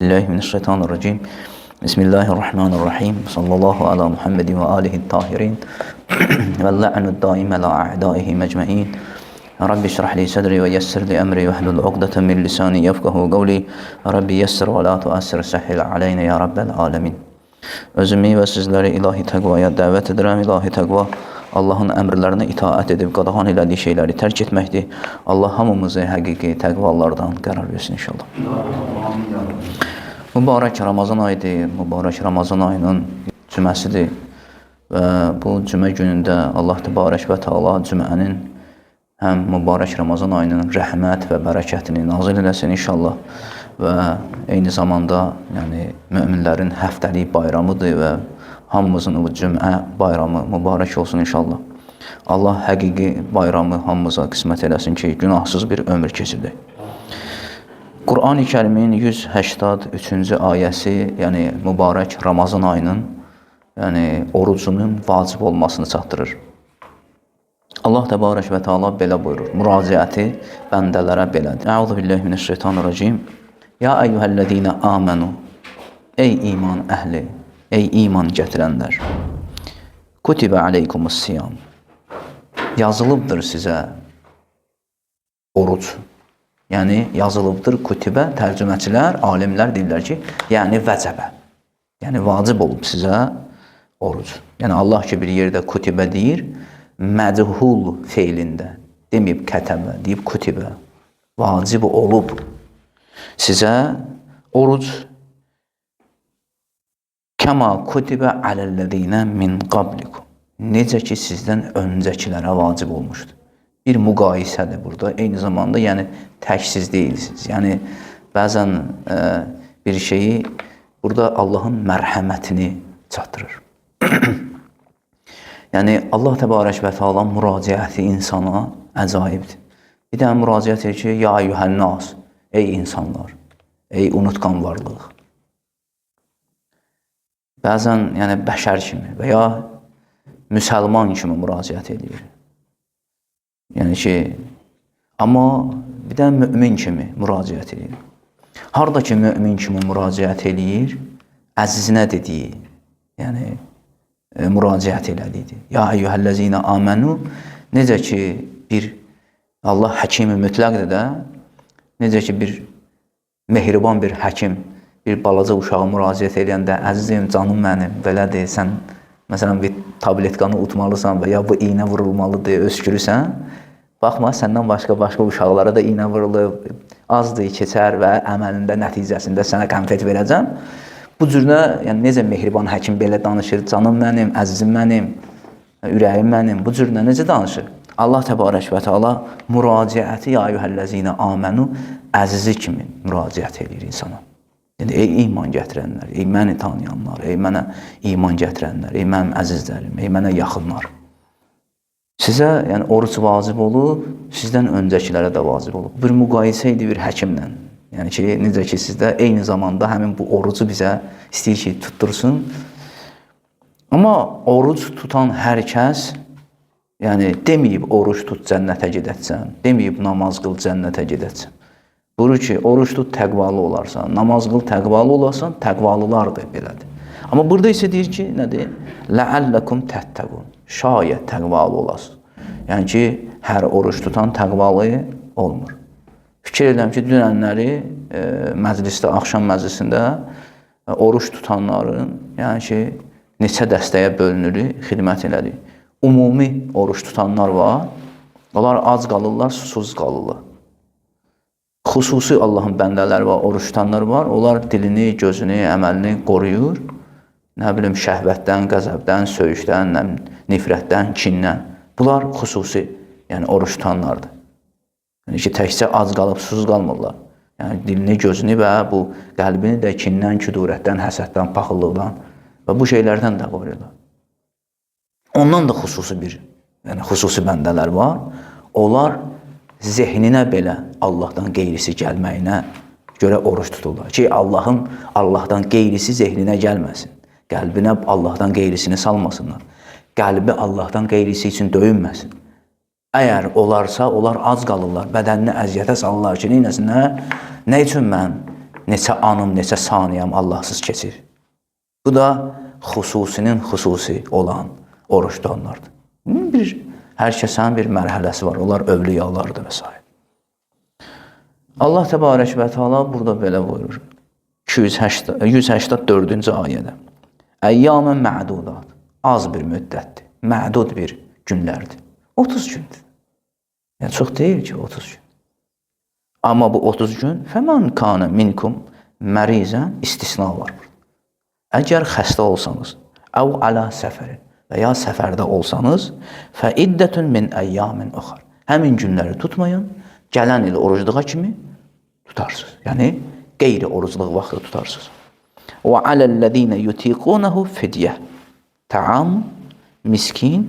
Bismillahirrahmanirrahim. Bismillahirrahmanirrahim. Sallallahu ala Muhammedin ve alihi tahirin. Ve la'nu daime la a'daihi mecmain. Rabbi şrah li sadri ve yessir li emri ve hlul uqdeten min lisani yefkahu qavli. Rabbi yessir ve la tuassir sahhil aleyne ya Rabbel alemin. Özümü ve sizleri ilahi təqvaya davet edirəm. İlahi təqva Allahın əmrlərinə itaat edib qadağan elədiyi şeyləri tərk etməkdir. Allah hamımızı həqiqi təqvalardan qərar versin inşallah. Mübarək Ramazan ayıdır. Mübarək Ramazan ayının cüməsidir. Və bu cümə günündə Allah təbarək və təala cümənin həm mübarək Ramazan ayının rəhmət və bərəkətini nazil eləsin inşallah. Və eyni zamanda möminlərin həftəlik bayramıdır və hamımızın o cümə bayramı mübarək olsun inşallah. Allah həqiqi bayramı hamımıza qismət eləsin ki, günahsız bir ömür keçirdək. Qur'an-ı Kərimin 183-cü ayəsi, yəni mübarək Ramazan ayının orucunun vacib olmasını çatdırır. Allah təbarək və təala belə buyurur. Müraciəti bəndələrə belədir. Əuzubillahimineşşeytanirracim. Ya eyyuhəllezine amenu. Ey iman əhli, ey iman gətirənlər. Kutibə aleykumus-siyam. Yazılıbdır sizə oruc. Yəni yazılıbdır kutibə, tərcüməçilər, alimlər deyirlər ki, yəni vəcəbə. Yəni vacib olub sizə oruc. Yəni Allah ki bir yerdə kutibə deyir, mədhul feilində deməyib kətəbə, deyib kutibə. Vacib olub sizə oruc. Kəma kutibə aləllədinə min qablikum. Necə ki sizdən öncəkilərə vacib olmuşdur. Bir müqayisədir burada. Eyni zamanda yəni təksiz deyilsiniz. Yəni bəzən bir şeyi burada Allahın mərhəmətini çatdırır. Yəni Allah təbarək və təala müraciəti insana əcaibdir. Bir də müraciət edir ki, ya eyyuhənnas, ey insanlar, ey unutqan varlıq. Bəzən yəni bəşər kimi və ya müsəlman kimi müraciət edir. Yəni ki, amma bir də mümin kimi müraciət edir. Harada ki mümin kimi müraciət edir, əzizinə dediyi, yəni müraciət elədiyi. Ya eyyuhəllezine amenu, necə ki bir Allah həkimi mütləqdir də, necə ki bir mehriban bir həkim bir balaca uşağa müraciət edəndə, əzizim, canım mənim, belədir, sən məsələn bir tabletkanı utmalısan və ya bu iynə vurulmalıdır, öskürürsən, baxma, səndən başqa uşaqlara da iynə vurulub, azdır, keçər və əməlində, nəticəsində sənə konfet verəcəm. Bu cürlə, yəni necə mehriban həkim belə danışır, canım mənim, əzizim mənim, ürəyim mənim, bu cürlə necə danışır? Allah təbarək və təala müraciəti ya eyyuhəllezine amenu əzizi kimi müraciət edir insana. Yəni, ey iman gətirənlər, ey məni tanıyanlar, ey mənə iman gətirənlər, ey mənim əzizlərim, ey mənə yaxınlar. Sizə yəni, oruc vacib olub, sizdən öncəkilərə də vacib olub. Bir müqayisə idi bir həkimlə. Yəni ki, necə ki sizdə eyni zamanda həmin bu orucu bizə istəyir ki, tuttursun. Amma oruc tutan hər kəs, yəni deməyib oruç tut cənnətə gedəcəksən, deməyib namaz qıl cənnətə gedəcəksən. Buyurur ki, oruç tut təqvalı olarsan, namaz qıl təqvalı olarsan, təqvalılardır belədir. Amma burada isə deyir ki, nədir? Ləəlləkum təttəqun, şayət təqvalı olasın. Yəni ki, hər oruç tutan təqvalı olmur. Fikir edirəm ki, dünənləri məclisdə, axşam məclisində oruç tutanların, yəni ki, neçə dəstəyə bölünür, xidmət elədik. Ümumi oruç tutanlar var, onlar ac qalırlar, susuz qalırlar. Xüsusi Allahın bəndələri var, oruç tutanlar var, onlar dilini, gözünü, əməlini qoruyur. Nə bilim, şəhvətdən, qəzəbdən, söyüşdən, nifrətdən, kindən. Bunlar xüsusi, yəni oruç tutanlardır. Yəni ki, təkcə ac qalıb, susuz qalmırlar. Yəni dilini, gözünü və bu qəlbini də kindən, küdurətdən, həsəddən, paxıllıqdan və bu şeylərdən də qoruyurlar. Ondan da xüsusi bəndələr var. Onlar zehninə belə Allahdan qeyrisi gəlməyinə görə oruç tuturlar. Ki, Allahdan qeyrisi zehninə gəlməsin. Qəlbinə Allahdan qeyrisini salmasınlar. Qəlbi Allahdan qeyrisi üçün döyünməsin. Əgər olarsa, onlar az qalırlar, bədənini əziyyətə salırlar ki, neynəsinlər? Nə üçün mən neçə anım, neçə saniyəm Allahsız keçir. Bu da xüsusinin xüsusi olan oruç tutanlardır. Hər kəsin bir mərhələsi var. Onlar övliyalardır və s. Allah təbarək və təala burada belə buyurur. 184-cü ayədə. Əyyamən mə'dudat. Az bir müddətdir. Mə'dud bir günlərdir. 30 gündür. Yəni, çox deyil ki, 30 gün. Amma bu 30 gün fəmən kanə minkum mərizən istisna var. Əgər xəstə olsanız, əv alə səfərin və ya səfərdə olsanız, fə iddətun min əyyamin oxar. Həmin günləri tutmayın, gələn il orucluğa kimi tutarsınız. Yəni, qeyri-orucluq vaxtı tutarsınız. Və aləl-ləzīnə yutiqunahu fidyə. Ta'am, miskin,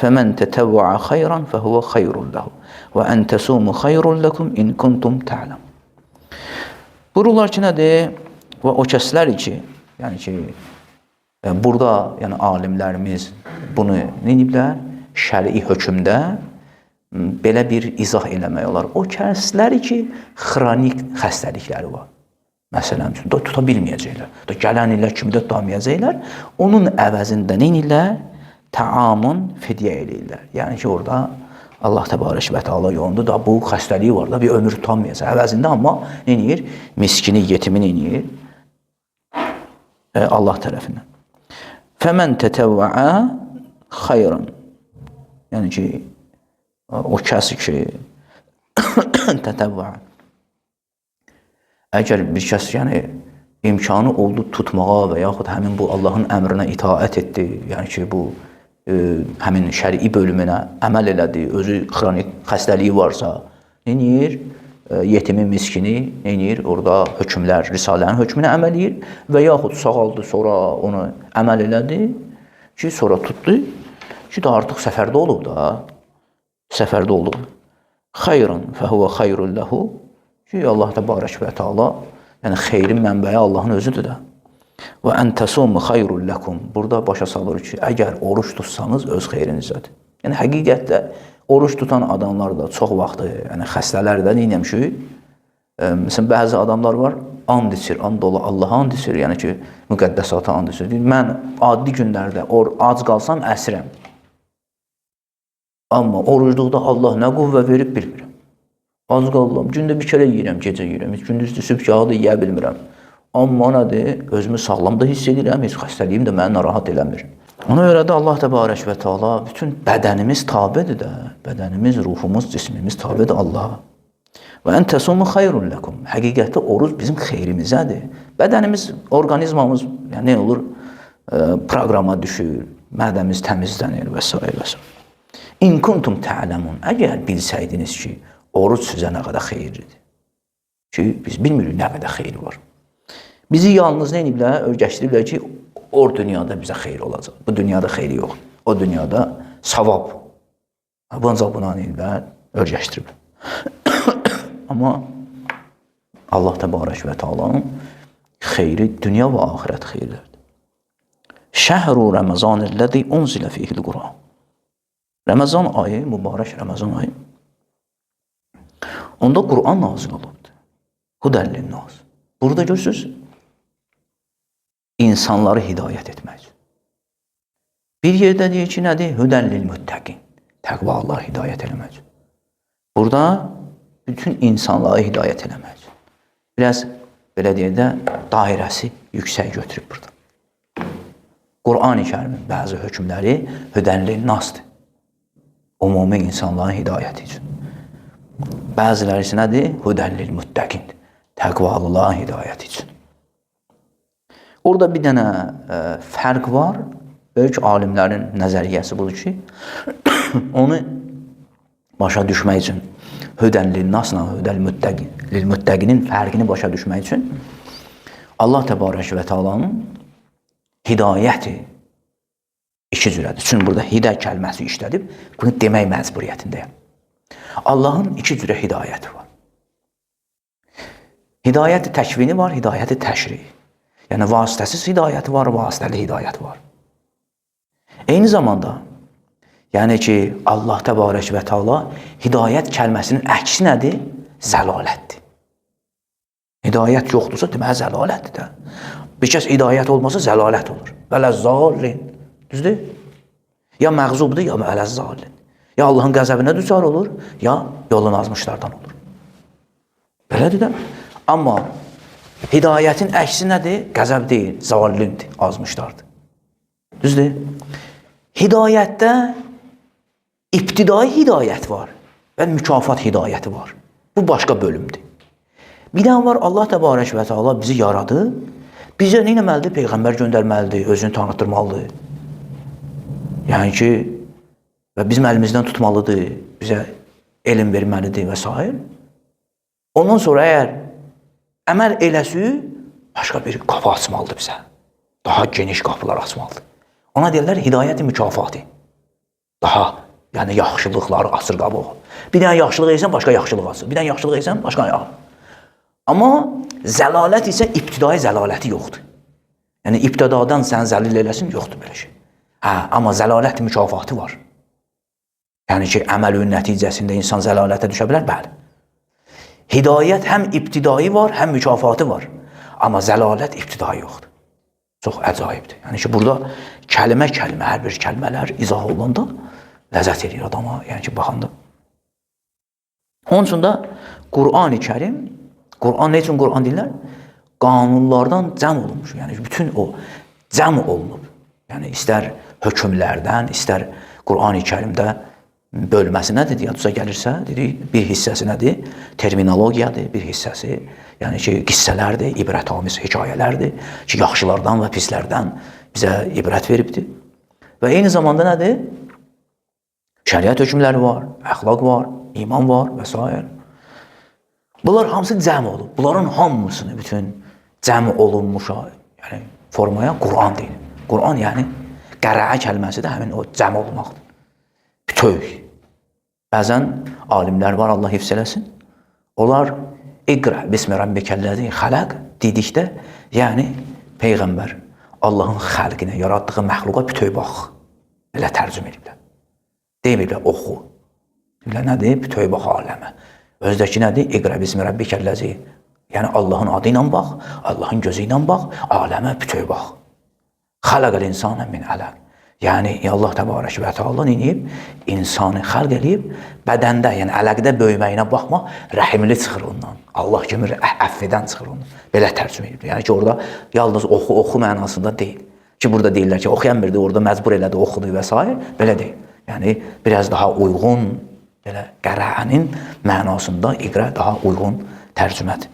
fəmən tətəvvəə xayran fəhuvə xayrun ləhu. Və ən təsumu xayrun ləkum in kuntum ta'lam. Buyururlar ki, nədir? Və o kəslər ki, yəni ki, burada yəni alimlərimiz bunu neyiblər? Şəri hökmdə belə bir izah eləmək olar. O kəslər ki, xronik xəstəlikləri var. Məsələn, tuta bilməyəcəklər. Gələn illər kimi də tutamayacaqlar. Onun əvəzində neyirlər? Təamun fidyə eləyirlər. Yəni ki, orada Allah təbarək və təala yolunda da bu xəstəliyi var da, bir ömür tutamayacaq. Əvəzində amma neyir? Miskini, yetimi neyir? Allah tərəfindən. Fəmən tətəvvəə xayran. Yəni ki, o kəsi ki, tətəvvəə. Əgər bir kəs yəni, imkanı oldu tutmağa və yaxud həmin bu Allahın əmrinə itaət etdi, yəni ki, bu həmin şəri bölümünə əməl elədi, özü xronik xəstəliyi varsa, neyir? Yetimi, miskini, neyir? Orada hökmlər, risalənin hökmünə əməl edir və yaxud sağaldı, sonra onu əməl elədi ki, sonra tutdu ki, da artıq səfərdə olub da, səfərdə olub. Xayran fəhuvə xayrun ləhu ki, Allah təbarək və təala, yəni xeyrin mənbəyi Allahın özüdür də. Və ən təsumu xayrun ləkum. Burada başa salır ki, əgər oruç tutsanız öz xeyrinizədir. Yəni, həqiqətdə oruç tutan adamlar da çox vaxtı, yəni xəstələr də neyləmişik? Məsələn, bəzi adamlar var, and içir, Allaha and içir, yəni ki, müqəddəsata and içir. Mən adi günlərdə ac qalsam əsirəm. Amma orucluqda Allah nə qüvvə verib bilmirəm. Az qaldım, gündə bir kərə yiyirəm, gecə yiyirəm, gündüzdür, sübhgahı da yiyə bilmirəm. Amma nədir, özümü sağlam da hiss edirəm, heç xəstəliyim də məni narahat eləmir. Ona görə də Allah təbarək və təala bütün bədənimiz tabedir də, bədənimiz, ruhumuz, cismimiz tabedir Allaha. Və ən təsumu xayrun ləkum. Həqiqətdə oruc bizim xeyrimizədir. Bədənimiz, orqanizmamız, yəni nə olur, proqrama düşür, mədəmiz təmizlənir və s. və s. İn kuntum ta'lamun. Əgər bilsəydiniz ki, oruc sizə nə qədər xeyirlidir. Ki, biz bilmirik nə qədər xeyri var. Bizi yalnız nə ediblər, öyrəşdiriblər ki, o dünyada bizə xeyir olacaq. Bu dünyada xeyri yox. O dünyada savab. Bu ancaq buna nə ediblər, öyrəşdiriblər. Amma Allah təbarək və təalanın xeyri dünya və axirət xeyirlərdir. Şəhru Ramazanəl-ləzi unzilə fihil Quran. Ramazan ayı, mübarək Ramazan ayı. Onda Quran nazil olubdur. Hudəllin-nas. Burada görürsünüz, insanları hidayət etmək üçün. Bir yerdə deyir ki, nədir? Hudəllil-müttəqin. Təqvalılar hidayət eləmək üçün. Burada bütün insanları hidayət eləmək üçün. Biraz, belə deyək də, dairəsi yüksək götürüb burada. Quran-ı kərimin bəzi hökmləri hudəllin-nasdır. Umumi insanların hidayəti üçün. Bəziləri isə nədir? Hudəllil-müttəqin. Təqvalıların hidayəti üçün. Orada bir dənə fərq var. Böyük alimlərin nəzəriyyəsi budur ki, onu başa düşmək üçün hudəllin-nasla hudəl-müttəqinin fərqini başa düşmək üçün Allah təbarək və təalanın hidayəti iki cürədir. Çünki burada hidə kəlməsi işlədib, bunu demək məcburiyyətindəyəm. Allahın iki cürə hidayəti var. Hidayəti təkvini var, hidayəti təşri. Yəni, vasitəsiz hidayəti var, vasitəli hidayət var. Eyni zamanda, yəni ki, Allah təbarək və təala hidayət kəlməsinin əksi nədir? Zəlalətdir. Hidayət yoxdursa, deməli zəlalətdir də. Bir kəs hidayət olmasa zəlalət olur. Vələzzalin. Düzdür? Ya məğzubdur, ya vələzzalin. Ya Allahın qəzəbinə düçar olur, ya yolun azmışlardan olur. Belədir də. Amma hidayətin əksi nədir? Qəzəb deyil, zalindir, azmışlardır. Düzdür? Hidayətdə ibtidai hidayət var və mükafat hidayəti var. Bu başqa bölümdür. Bir dənə var, Allah təbarək və təala bizi yaradı. Bizə nə etməlidir? Peyğəmbər göndərməlidir, özünü tanıtdırmalıdır. Yəni ki, və bizim əlimizdən tutmalıdır, bizə elm verməlidir və s. Ondan sonra əgər əməl eləsi, başqa bir qapı açmalıdır bizə. Daha geniş qapılar açmalıdır. Ona deyirlər, hidayət-i mükafatı. Daha, yəni yaxşılıqları açır qabı. Bir dənə yaxşılıq etsən, başqa yaxşılıq açır. Bir dənə yaxşılıq etsən, başqa yaxşılıq. Amma zəlalət isə ibtidai zəlaləti yoxdur. Yəni, ibtidadan sən zəlil eləsin, yoxdur belə şey. Amma zəlalət mükafatı var. Yəni ki, əməlin nəticəsində insan zəlalətə düşə bilər, bəli. Hidayət həm ibtidai var, həm mükafatı var. Amma zəlalət ibtidai yoxdur. Çox əcaibdir. Yəni ki, burada kəlmə-kəlmə, hər bir kəlmələr izah olanda ləzzət edir adama, yəni ki, baxanda. Onun üçün də Qur'an-ı Kərim, Qur'an nə üçün Qur'an deyirlər? Qanunlardan cəm olunmuş. Yəni, bütün o cəm olunub. Yəni, istər hökmlərdən, istər Qur'an-ı Kərimdə bölməsi nədir? Yaduza gəlirsə, dedik, bir hissəsi nədir? Terminologiyadır, bir hissəsi. Yəni ki, qissələrdir, ibrətamiz hekayələrdir ki, yaxşılardan və pislərdən bizə ibrət veribdir. Və eyni zamanda nədir? Şəriət hökmləri var, əxlaq var, iman var və s. Bunlar hamısı cəm olub. Bunların hamısını bütün cəm olunmuş yəni, formaya Qur'an deyilir. Qur'an yəni qərəə kəlməsi də həmin o cəm olmaqdır. Bütöv. Bəzən alimlər var, Allah hifz eləsin. Onlar İqra bismi rabbikəl-ləzi xələq dedikdə, yəni Peyğəmbər Allahın xəlqinə, yaratdığı məxluqa bütöv bax. Belə tərcümə ediblər. Deməyiblər, oxu. Deyiblər, nədir? Bütöv bax aləmə. Özdəki nədir? İqra bismi rabbikəl-ləzi. Yəni Allahın adı ilə bax, Allahın gözü ilə bax, aləmə bütöv bax. Xələqəl insanə min ələq. Yəni Allah təbarək və təala neyib? İnsanı xəlq edib, bədəndə, yəni ələqdə böyüməyinə baxma, rəhimli çıxır ondan. Allah kimi əff edən çıxır ondan. Belə tərcümə edib. Yəni ki, orada yalnız oxu mənasında deyil. Ki, burada deyirlər ki, oxuyan birdir, orada məcbur elədi, oxudu və s. Belə deyil. Yəni, biraz daha uyğun, belə qərəənin mənasında iqra daha uyğun tərcümədir.